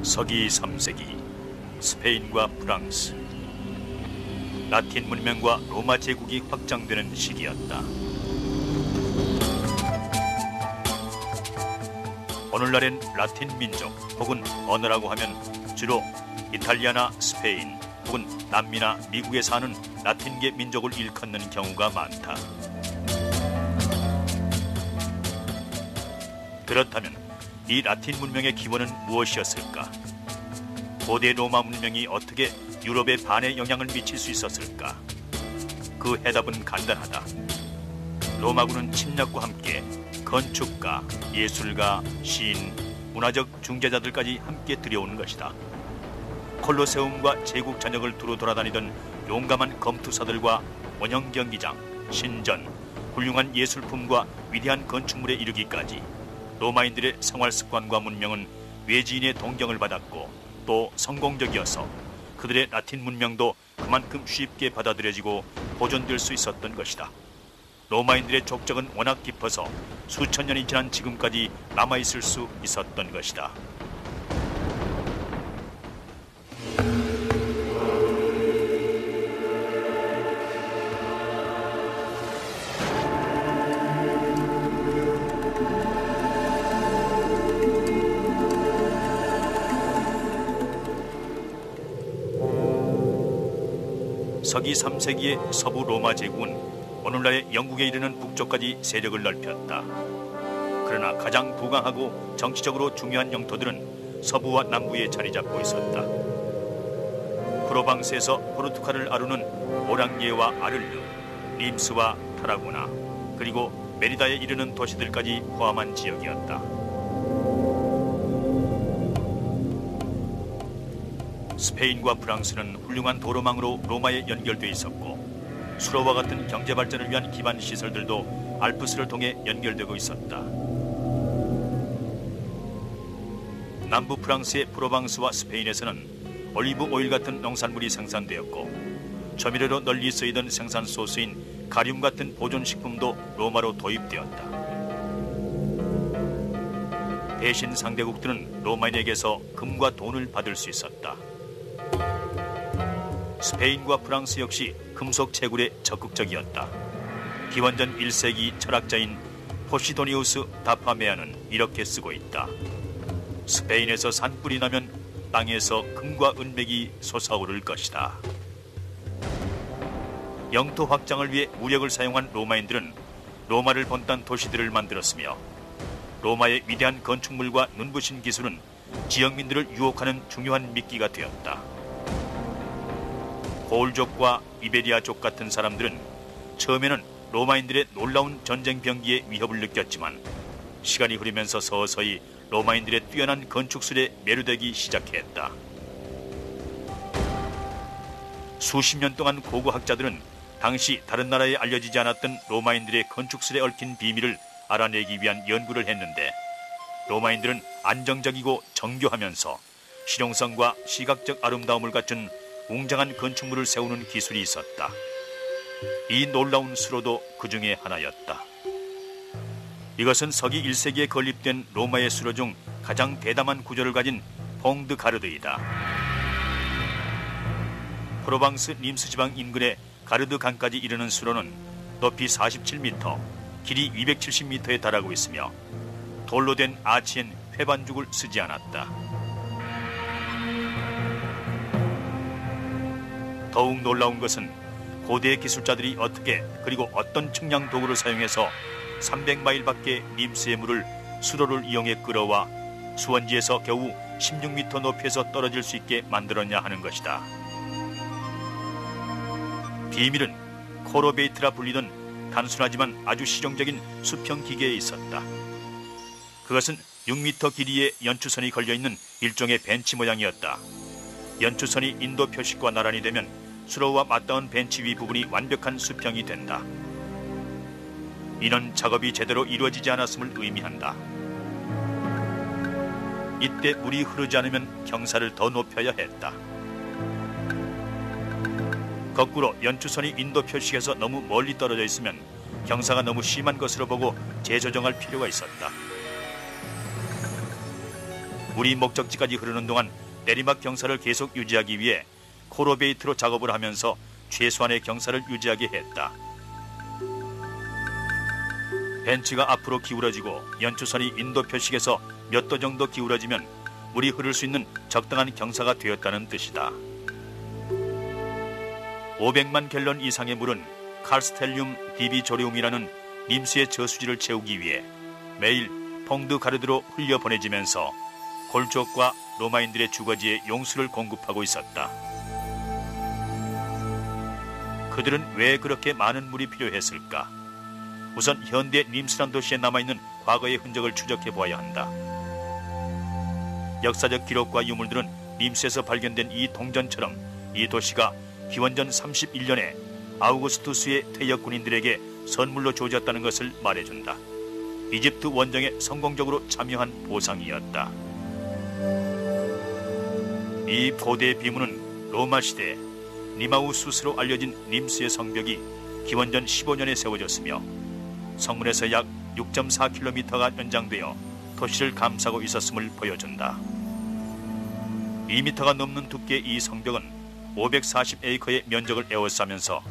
서기 3세기 스페인과 프랑스, 라틴 문명과 로마 제국이 확장되는 시기였다. 오늘날엔 라틴 민족 혹은 언어라고 하면 주로 이탈리아나 스페인 혹은 남미나 미국에 사는 라틴계 민족을 일컫는 경우가 많다. 그렇다면 이 라틴 문명의 기원은 무엇이었을까? 고대 로마 문명이 어떻게 유럽의 반에 영향을 미칠 수 있었을까? 그 해답은 간단하다. 로마군은 침략과 함께 건축가, 예술가, 시인, 문화적 중재자들까지 함께 들여오는 것이다. 콜로세움과 제국 전역을 두루 돌아다니던 용감한 검투사들과 원형 경기장, 신전, 훌륭한 예술품과 위대한 건축물에 이르기까지 로마인들의 생활 습관과 문명은 외지인의 동경을 받았고 또 성공적이어서 그들의 라틴 문명도 그만큼 쉽게 받아들여지고 보존될 수 있었던 것이다. 로마인들의 족적은 워낙 깊어서 수천 년이 지난 지금까지 남아있을 수 있었던 것이다. 서기 3세기의 서부 로마 제국은 오늘날의 영국에 이르는 북쪽까지 세력을 넓혔다. 그러나 가장 부강하고 정치적으로 중요한 영토들은 서부와 남부에 자리 잡고 있었다. 프로방스에서 포르투갈을 아루는 오랑예와 아를르, 림스와 타라고나, 그리고 메리다에 이르는 도시들까지 포함한 지역이었다. 스페인과 프랑스는 훌륭한 도로망으로 로마에 연결돼 있었고 수로와 같은 경제 발전을 위한 기반 시설들도 알프스를 통해 연결되고 있었다. 남부 프랑스의 프로방스와 스페인에서는 올리브 오일 같은 농산물이 생산되었고 조미료로 널리 쓰이던 생산 소스인 가륨 같은 보존식품도 로마로 도입되었다. 대신 상대국들은 로마인에게서 금과 돈을 받을 수 있었다. 스페인과 프랑스 역시 금속 채굴에 적극적이었다. 기원전 1세기 철학자인 포시도니우스 다파메아는 이렇게 쓰고 있다. 스페인에서 산불이 나면 땅에서 금과 은맥이 솟아오를 것이다. 영토 확장을 위해 무력을 사용한 로마인들은 로마를 본딴 도시들을 만들었으며 로마의 위대한 건축물과 눈부신 기술은 지역민들을 유혹하는 중요한 미끼가 되었다. 고울족과 이베리아족 같은 사람들은 처음에는 로마인들의 놀라운 전쟁 병기의 위협을 느꼈지만 시간이 흐르면서 서서히 로마인들의 뛰어난 건축술에 매료되기 시작했다. 수십 년 동안 고고학자들은 당시 다른 나라에 알려지지 않았던 로마인들의 건축술에 얽힌 비밀을 알아내기 위한 연구를 했는데 로마인들은 안정적이고 정교하면서 실용성과 시각적 아름다움을 갖춘 웅장한 건축물을 세우는 기술이 있었다. 이 놀라운 수로도 그 중에 하나였다. 이것은 서기 1세기에 건립된 로마의 수로 중 가장 대담한 구조를 가진 퐁드 가르드이다. 프로방스 림스 지방 인근의 가르드 강까지 이르는 수로는 높이 47m, 길이 270m에 달하고 있으며 돌로 된 아치엔 회반죽을 쓰지 않았다. 더욱 놀라운 것은 고대 기술자들이 어떻게 그리고 어떤 측량 도구를 사용해서 300마일 밖의 림스의 물을 수로를 이용해 끌어와 수원지에서 겨우 16m 높이에서 떨어질 수 있게 만들었냐 하는 것이다. 비밀은 코로베이트라 불리던 단순하지만 아주 실용적인 수평 기계에 있었다. 그것은 6m 길이의 연추선이 걸려있는 일종의 벤치 모양이었다. 연추선이 인도 표식과 나란히 되면 수로와 맞닿은 벤치 위 부분이 완벽한 수평이 된다. 이는 작업이 제대로 이루어지지 않았음을 의미한다. 이때 물이 흐르지 않으면 경사를 더 높여야 했다. 거꾸로 연추선이 인도 표식에서 너무 멀리 떨어져 있으면 경사가 너무 심한 것으로 보고 재조정할 필요가 있었다. 물이 목적지까지 흐르는 동안 내리막 경사를 계속 유지하기 위해 코로베이트로 작업을 하면서 최소한의 경사를 유지하게 했다. 벤치가 앞으로 기울어지고 연추선이 인도 표식에서 몇 도 정도 기울어지면 물이 흐를 수 있는 적당한 경사가 되었다는 뜻이다. 500만 갤런 이상의 물은 칼스텔륨 디비조리움이라는 님스의 저수지를 채우기 위해 매일 퐁드 가르드로 흘려보내지면서 골족과 로마인들의 주거지에 용수를 공급하고 있었다. 그들은 왜 그렇게 많은 물이 필요했을까? 우선 현대 님스란 도시에 남아있는 과거의 흔적을 추적해 보아야 한다. 역사적 기록과 유물들은 님스에서 발견된 이 동전처럼 이 도시가 기원전 31년에 아우구스투스의 퇴역 군인들에게 선물로 주어졌다는 것을 말해준다. 이집트 원정에 성공적으로 참여한 보상이었다. 이 고대 비문은 로마 시대 니마우수스로 알려진 님스의 성벽이 기원전 15년에 세워졌으며 성문에서 약 6.4km가 연장되어 도시를 감싸고 있었음을 보여준다. 2m가 넘는 두께의 이 성벽은 540에이커의 면적을 에워싸면서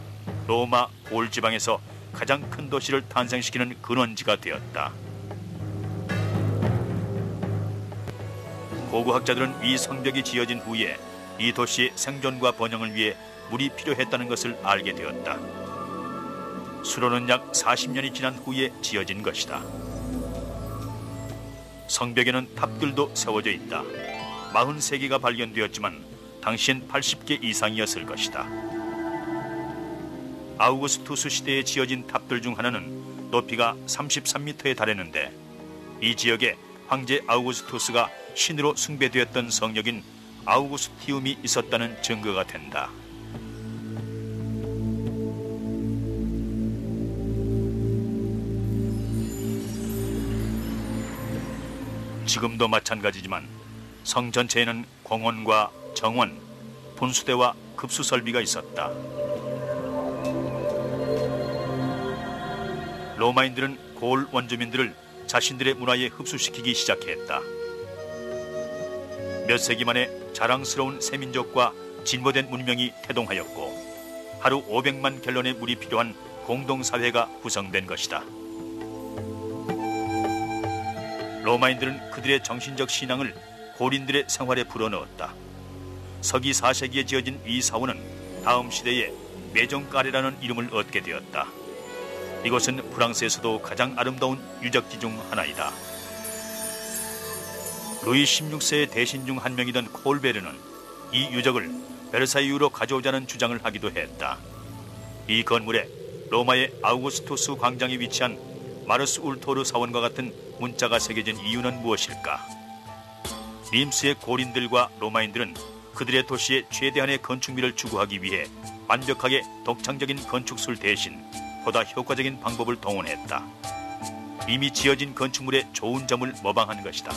로마 고을 지방에서 가장 큰 도시를 탄생시키는 근원지가 되었다. 고고학자들은 이 성벽이 지어진 후에 이 도시의 생존과 번영을 위해 물이 필요했다는 것을 알게 되었다. 수로는 약 40년이 지난 후에 지어진 것이다. 성벽에는 탑들도 세워져 있다. 43개가 발견되었지만 당시엔 80개 이상이었을 것이다. 아우구스투스 시대에 지어진 탑들 중 하나는 높이가 33m에 달했는데 이 지역에 황제 아우구스투스가 신으로 숭배되었던 성역인 아우구스티움이 있었다는 증거가 된다. 지금도 마찬가지지만 성 전체에는 공원과 정원, 분수대와 급수 설비가 있었다. 로마인들은 고을 원주민들을 자신들의 문화에 흡수시키기 시작했다. 몇 세기 만에 자랑스러운 새민족과 진보된 문명이 태동하였고 하루 500만 갤런의 물이 필요한 공동사회가 구성된 것이다. 로마인들은 그들의 정신적 신앙을 고린들의 생활에 불어넣었다. 서기 4세기에 지어진 이 사원은 다음 시대에 메종까레라는 이름을 얻게 되었다. 이곳은 프랑스에서도 가장 아름다운 유적지 중 하나이다. 루이 16세의 대신 중 한 명이던 콜베르는 이 유적을 베르사유로 가져오자는 주장을 하기도 했다. 이 건물에 로마의 아우구스투스 광장에 위치한 마르스 울토르 사원과 같은 문자가 새겨진 이유는 무엇일까? 님스의 고린들과 로마인들은 그들의 도시에 최대한의 건축미를 추구하기 위해 완벽하게 독창적인 건축술 대신 보다 효과적인 방법을 동원했다. 이미 지어진 건축물의 좋은 점을 모방한 것이다.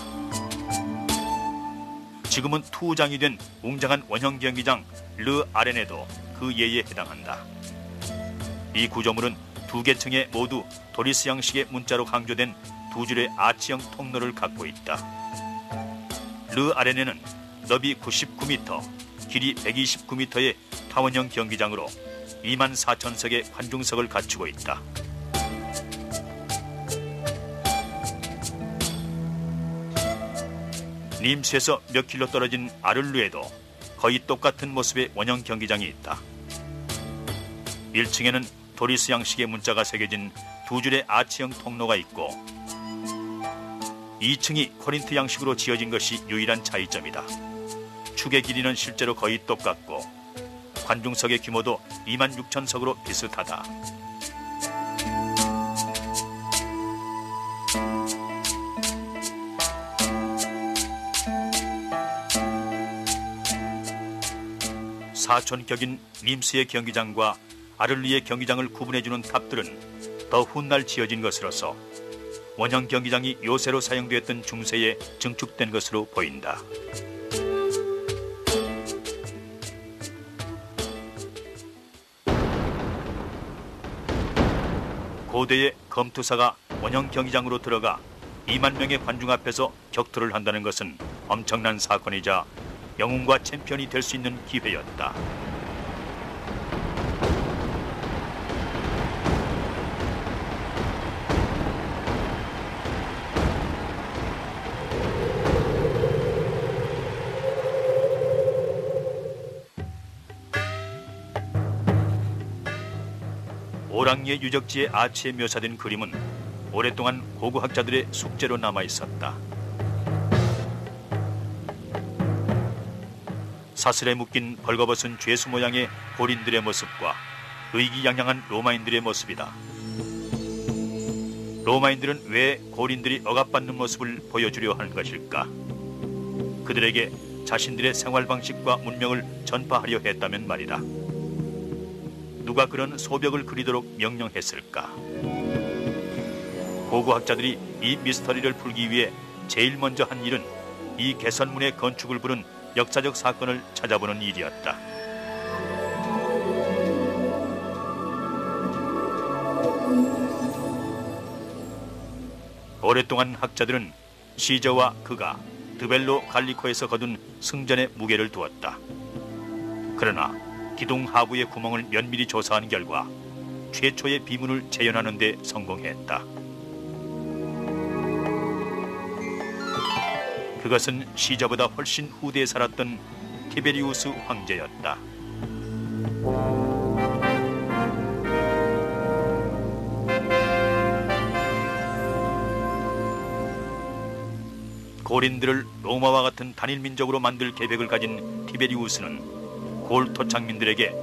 지금은 투장이 된 웅장한 원형 경기장 르 아레네도 그 예에 해당한다. 이 구조물은 두 개층에 모두 도리스 양식의 문자로 강조된 두 줄의 아치형 통로를 갖고 있다. 르 아레네는 너비 99m, 길이 129m의 타원형 경기장으로 24,000석의 관중석을 갖추고 있다. 님스에서 몇 킬로 떨어진 아를루에도 거의 똑같은 모습의 원형 경기장이 있다. 1층에는 도리스 양식의 문자가 새겨진 두 줄의 아치형 통로가 있고 2층이 코린트 양식으로 지어진 것이 유일한 차이점이다. 축의 길이는 실제로 거의 똑같고 관중석의 규모도 26,000석으로 비슷하다. 사촌격인 님스의 경기장과 아를리의 경기장을 구분해주는 탑들은 더 훗날 지어진 것으로서 원형 경기장이 요새로 사용되었던 중세에 증축된 것으로 보인다. 고대의 검투사가 원형 경기장으로 들어가 2만 명의 관중 앞에서 격투를 한다는 것은 엄청난 사건이자 영웅과 챔피언이 될 수 있는 기회였다. 오랑니의 유적지의 아치에 묘사된 그림은 오랫동안 고고학자들의 숙제로 남아 있었다. 사슬에 묶인 벌거벗은 죄수 모양의 고린들의 모습과 의기양양한 로마인들의 모습이다. 로마인들은 왜 고린들이 억압받는 모습을 보여주려 하는 것일까? 그들에게 자신들의 생활 방식과 문명을 전파하려 했다면 말이다. 누가 그런 소벽을 그리도록 명령했을까? 고고학자들이 이 미스터리를 풀기 위해 제일 먼저 한 일은 이 개선문의 건축을 부른 역사적 사건을 찾아보는 일이었다. 오랫동안 학자들은 시저와 그가 드벨로 갈리코에서 거둔 승전의 무게를 두었다. 그러나 기둥 하부의 구멍을 면밀히 조사한 결과 최초의 비문을 재현하는 데 성공했다. 그것은 시저보다 훨씬 후대에 살았던 티베리우스 황제였다. 고린들을 로마와 같은 단일 민족으로 만들 계획을 가진 티베리우스는 고을 토착민들에게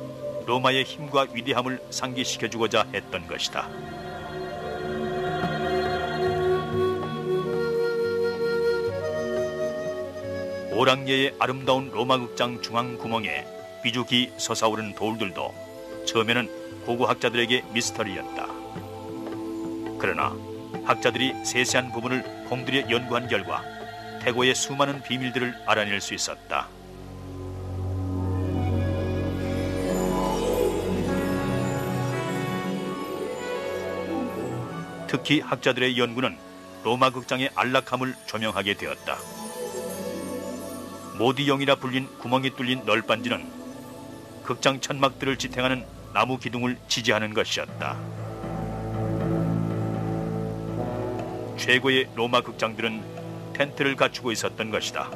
로마의 힘과 위대함을 상기시켜주고자 했던 것이다. 오랑예의 아름다운 로마 극장 중앙 구멍에 비죽이 솟아오른 돌들도 처음에는 고고학자들에게 미스터리였다. 그러나 학자들이 세세한 부분을 공들여 연구한 결과 태고의 수많은 비밀들을 알아낼 수 있었다. 특히 학자들의 연구는 로마 극장의 안락함을 조명하게 되었다. 모디용이라 불린 구멍이 뚫린 널빤지는 극장 천막들을 지탱하는 나무 기둥을 지지하는 것이었다. 최고의 로마 극장들은 텐트를 갖추고 있었던 것이다.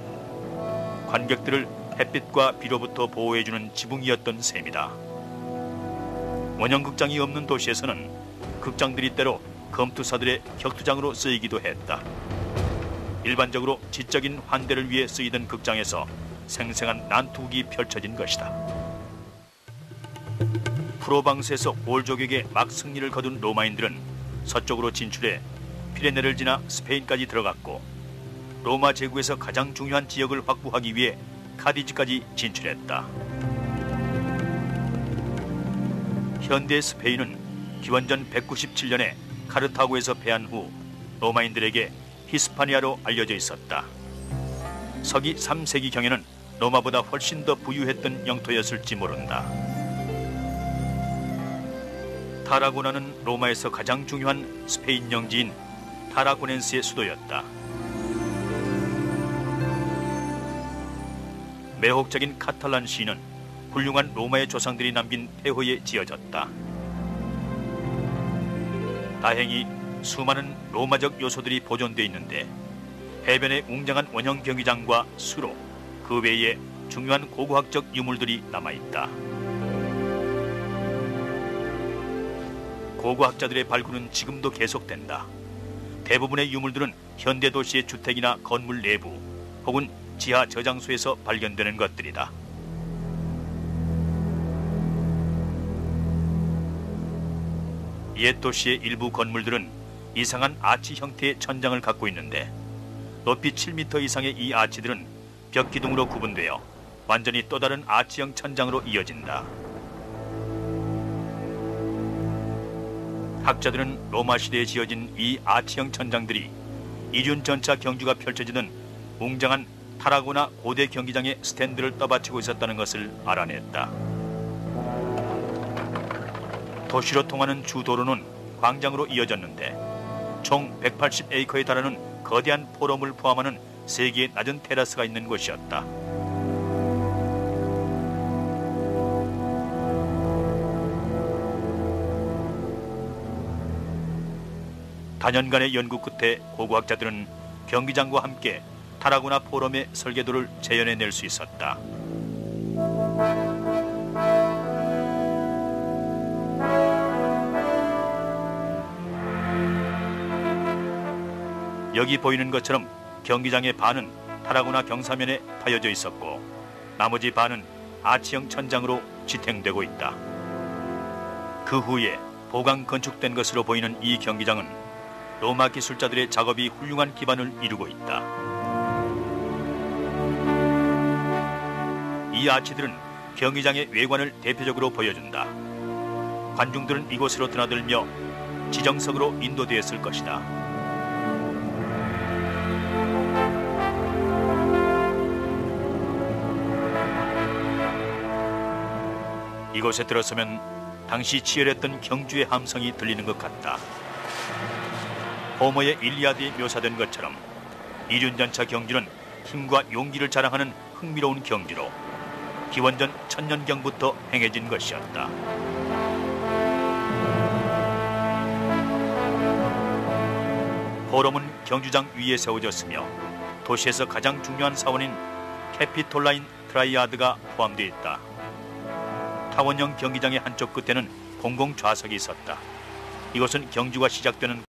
관객들을 햇빛과 비로부터 보호해주는 지붕이었던 셈이다. 원형극장이 없는 도시에서는 극장들이 때로 검투사들의 격투장으로 쓰이기도 했다. 일반적으로 지적인 환대를 위해 쓰이던 극장에서 생생한 난투극이 펼쳐진 것이다. 프로방스에서 골족에게 막 승리를 거둔 로마인들은 서쪽으로 진출해 피레네를 지나 스페인까지 들어갔고 로마 제국에서 가장 중요한 지역을 확보하기 위해 카디즈까지 진출했다. 현대 스페인은 기원전 197년에 카르타고에서 패한 후 로마인들에게 히스파니아로 알려져 있었다. 서기 3세기경에는 로마보다 훨씬 더 부유했던 영토였을지 모른다. 타라고나는 로마에서 가장 중요한 스페인 영지인 타라고넨스의 수도였다. 매혹적인 카탈란 시는 훌륭한 로마의 조상들이 남긴 폐허에 지어졌다. 다행히 수많은 로마적 요소들이 보존되어 있는데 해변의 웅장한 원형 경기장과 수로, 그 외에 중요한 고고학적 유물들이 남아있다. 고고학자들의 발굴은 지금도 계속된다. 대부분의 유물들은 현대 도시의 주택이나 건물 내부 혹은 지하 저장소에서 발견되는 것들이다. 옛 도시의 일부 건물들은 이상한 아치 형태의 천장을 갖고 있는데 높이 7m 이상의 이 아치들은 벽 기둥으로 구분되어 완전히 또 다른 아치형 천장으로 이어진다. 학자들은 로마 시대에 지어진 이 아치형 천장들이 이륜 전차 경주가 펼쳐지던 웅장한 타라고나 고대 경기장의 스탠드를 떠받치고 있었다는 것을 알아냈다. 도시로 통하는 주도로는 광장으로 이어졌는데 총 180에이커에 달하는 거대한 포럼을 포함하는 세 개의 낮은 테라스가 있는 곳이었다. 다년간의 연구 끝에 고고학자들은 경기장과 함께 타라구나 포럼의 설계도를 재현해낼 수 있었다. 여기 보이는 것처럼 경기장의 반은 타라구나 경사면에 파여져 있었고 나머지 반은 아치형 천장으로 지탱되고 있다. 그 후에 보강 건축된 것으로 보이는 이 경기장은 로마 기술자들의 작업이 훌륭한 기반을 이루고 있다. 이 아치들은 경기장의 외관을 대표적으로 보여준다. 관중들은 이곳으로 드나들며 지정석으로 인도되었을 것이다. 이곳에 들어서면 당시 치열했던 경주의 함성이 들리는 것 같다. 호머의 일리아드에 묘사된 것처럼 이륜전차 경주는 힘과 용기를 자랑하는 흥미로운 경주로 기원전 1000년경부터 행해진 것이었다. 포럼은 경주장 위에 세워졌으며 도시에서 가장 중요한 사원인 캐피톨라인 트라이아드가 포함되어 있다. 타원형 경기장의 한쪽 끝에는 공공 좌석이 있었다. 이것은 경주가 시작되는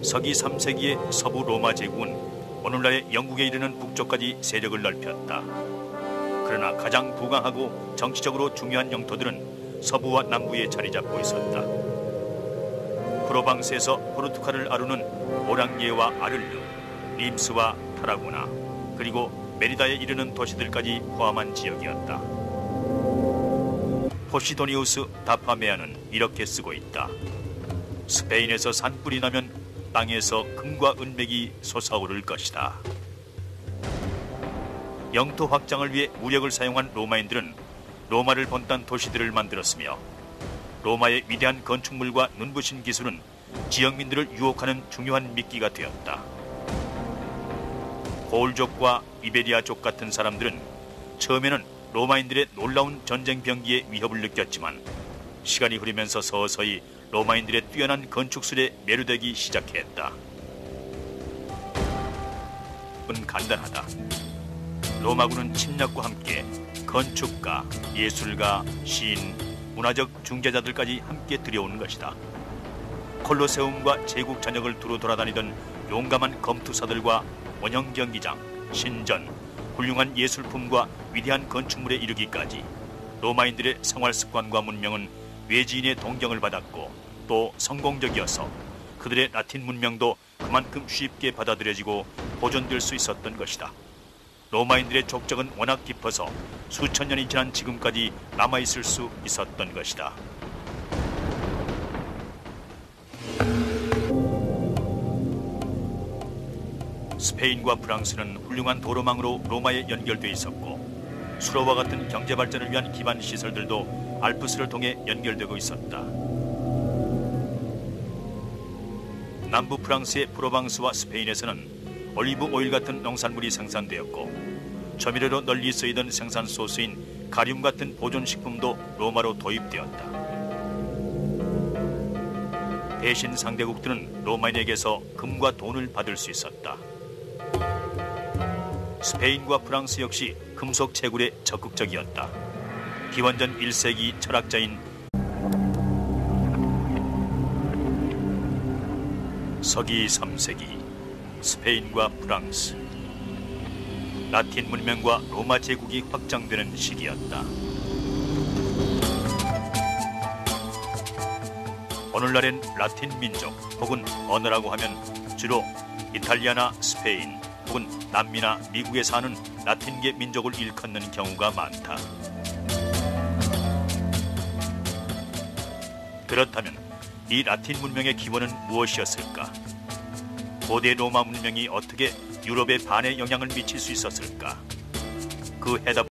서기 3세기의 서부 로마 제국은 오늘날의 영국에 이르는 북쪽까지 세력을 넓혔다. 그러나 가장 부강하고 정치적으로 중요한 영토들은 서부와 남부에 자리 잡고 있었다. 프로방스에서 포르투갈을 아루는 오랑예와 아를르, 림스와 타라고나, 그리고 메리다에 이르는 도시들까지 포함한 지역이었다. 포시도니우스 다파메아는 이렇게 쓰고 있다. 스페인에서 산불이 나면 땅에서 금과 은맥이 솟아오를 것이다. 영토 확장을 위해 무력을 사용한 로마인들은 로마를 본딴 도시들을 만들었으며 로마의 위대한 건축물과 눈부신 기술은 지역민들을 유혹하는 중요한 미끼가 되었다. 고울족과 이베리아족 같은 사람들은 처음에는 로마인들의 놀라운 전쟁 병기의 위협을 느꼈지만 시간이 흐르면서 서서히 로마인들의 뛰어난 건축술에 매료되기 시작했다. 간단하다. 로마군은 침략과 함께 건축가, 예술가, 시인, 문화적 중재자들까지 함께 들여오는 것이다. 콜로세움과 제국 전역을 두루 돌아다니던 용감한 검투사들과 원형 경기장, 신전, 훌륭한 예술품과 위대한 건축물에 이르기까지 로마인들의 생활 습관과 문명은 외지인의 동경을 받았고 또 성공적이어서 그들의 라틴 문명도 그만큼 쉽게 받아들여지고 보존될 수 있었던 것이다. 로마인들의 족적은 워낙 깊어서 수천 년이 지난 지금까지 남아있을 수 있었던 것이다. 스페인과 프랑스는 훌륭한 도로망으로 로마에 연결돼 있었고 수로와 같은 경제 발전을 위한 기반 시설들도 알프스를 통해 연결되고 있었다. 남부 프랑스의 프로방스와 스페인에서는 올리브 오일 같은 농산물이 생산되었고 조미료로 널리 쓰이던 생산 소스인 가륨 같은 보존식품도 로마로 도입되었다. 대신 상대국들은 로마인에게서 금과 돈을 받을 수 있었다. 스페인과 프랑스 역시 금속 채굴에 적극적이었다. 기원전 1세기 철학자인 서기 3세기 스페인과 프랑스, 라틴 문명과 로마 제국이 확장되는 시기였다. 오늘날엔 라틴 민족 혹은 언어라고 하면 주로 이탈리아나 스페인 혹은 남미나 미국에 사는 라틴계 민족을 일컫는 경우가 많다. 그렇다면 이 라틴 문명의 기원은 무엇이었을까? 고대 로마 문명이 어떻게 유럽의 반에 영향을 미칠 수 있었을까? 그 해답